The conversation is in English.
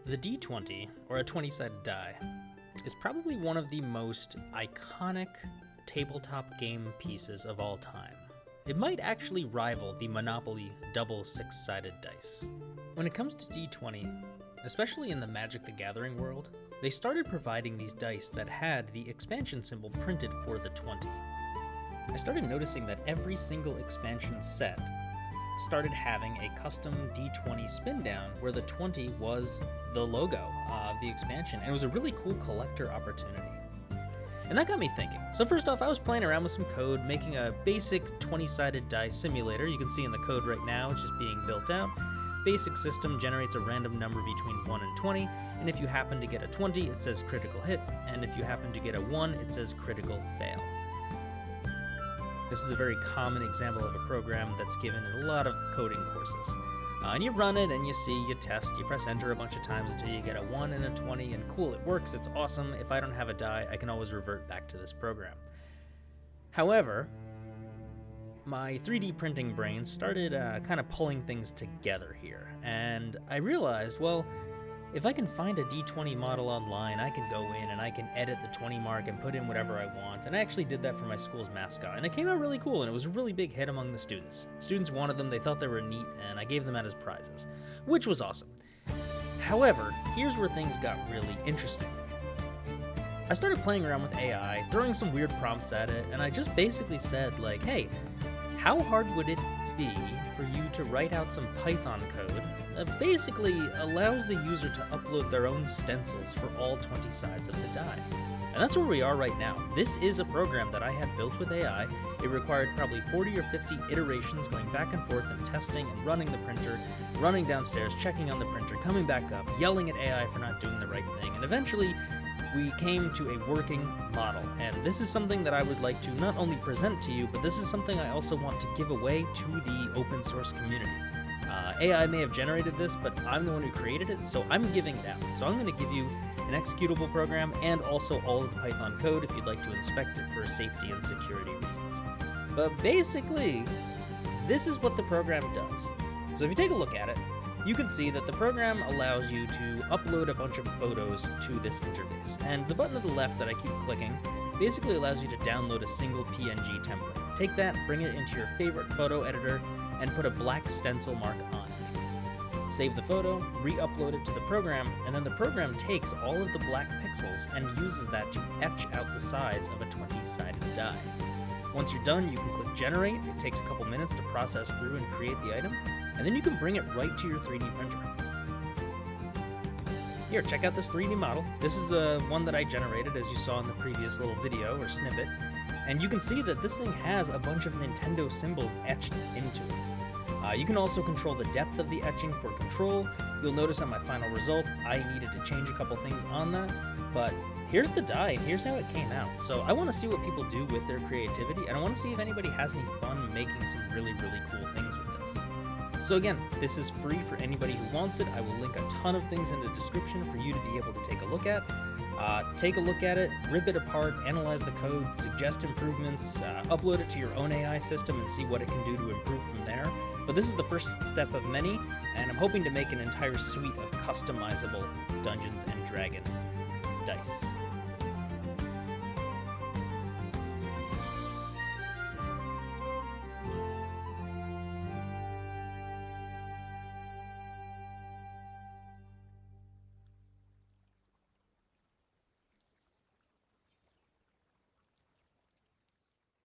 The D20, or a 20-sided die, is probably one of the most iconic tabletop game pieces of all time. It might actually rival the Monopoly double six-sided dice. When it comes to D20, especially in the Magic the Gathering world, they started providing these dice that had the expansion symbol printed for the 20. I started noticing that every single expansion set started having a custom D20 spin down where the 20 was the logo of the expansion, and it was a really cool collector opportunity. And that got me thinking. So first off, I was playing around with some code, making a basic 20-sided die simulator. You can see in the code right now, it's just being built out. Basic system generates a random number between 1 and 20, and if you happen to get a 20, it says critical hit, and if you happen to get a 1, it says critical fail. This is a very common example of a program that's given in a lot of coding courses. And you run it, and you see, you test, you press enter a bunch of times until you get a 1 and a 20, and cool, it works, it's awesome. If I don't have a die, I can always revert back to this program. However, my 3D printing brain started kind of pulling things together here, and I realized, well, if I can find a D20 model online, I can go in and I can edit the 20 mark and put in whatever I want, and I actually did that for my school's mascot, and it came out really cool, and it was a really big hit among the students. Students wanted them, they thought they were neat, and I gave them out as prizes, which was awesome. However, here's where things got really interesting. I started playing around with AI, throwing some weird prompts at it, and I just basically said, like, hey, how hard would it be for you to write out some Python code that basically allows the user to upload their own stencils for all 20 sides of the die? And that's where we are right now. This is a program that I had built with AI. It required probably 40 or 50 iterations going back and forth and testing and running the printer, running downstairs, checking on the printer, coming back up, yelling at AI for not doing the right thing, and eventually we came to a working model, and this is something that I would like to not only present to you, but this is something I also want to give away to the open source community. AI may have generated this, but I'm the one who created it, so I'm giving it out. So I'm going to give you an executable program and also all of the Python code if you'd like to inspect it for safety and security reasons. But basically, this is what the program does. So if you take a look at it, you can see that the program allows you to upload a bunch of photos to this interface. And the button to the left that I keep clicking basically allows you to download a single PNG template. Take that, bring it into your favorite photo editor, and put a black stencil mark on it. Save the photo, re-upload it to the program, and then the program takes all of the black pixels and uses that to etch out the sides of a 20-sided die. Once you're done, you can click Generate. It takes a couple minutes to process through and create the item, and then you can bring it right to your 3D printer. Here, check out this 3D model. This is one that I generated, as you saw in the previous little video or snippet, and you can see that this thing has a bunch of Nintendo symbols etched into it. You can also control the depth of the etching for control. You'll notice on my final result, I needed to change a couple things on that, but here's the die, and here's how it came out. So I want to see what people do with their creativity, and I want to see if anybody has any fun making some really, really cool things with this. So again, this is free for anybody who wants it. I will link a ton of things in the description for you to be able to take a look at. Take a look at it, rip it apart, analyze the code, suggest improvements, upload it to your own AI system and see what it can do to improve from there. But this is the first step of many, and I'm hoping to make an entire suite of customizable Dungeons & Dragons dice.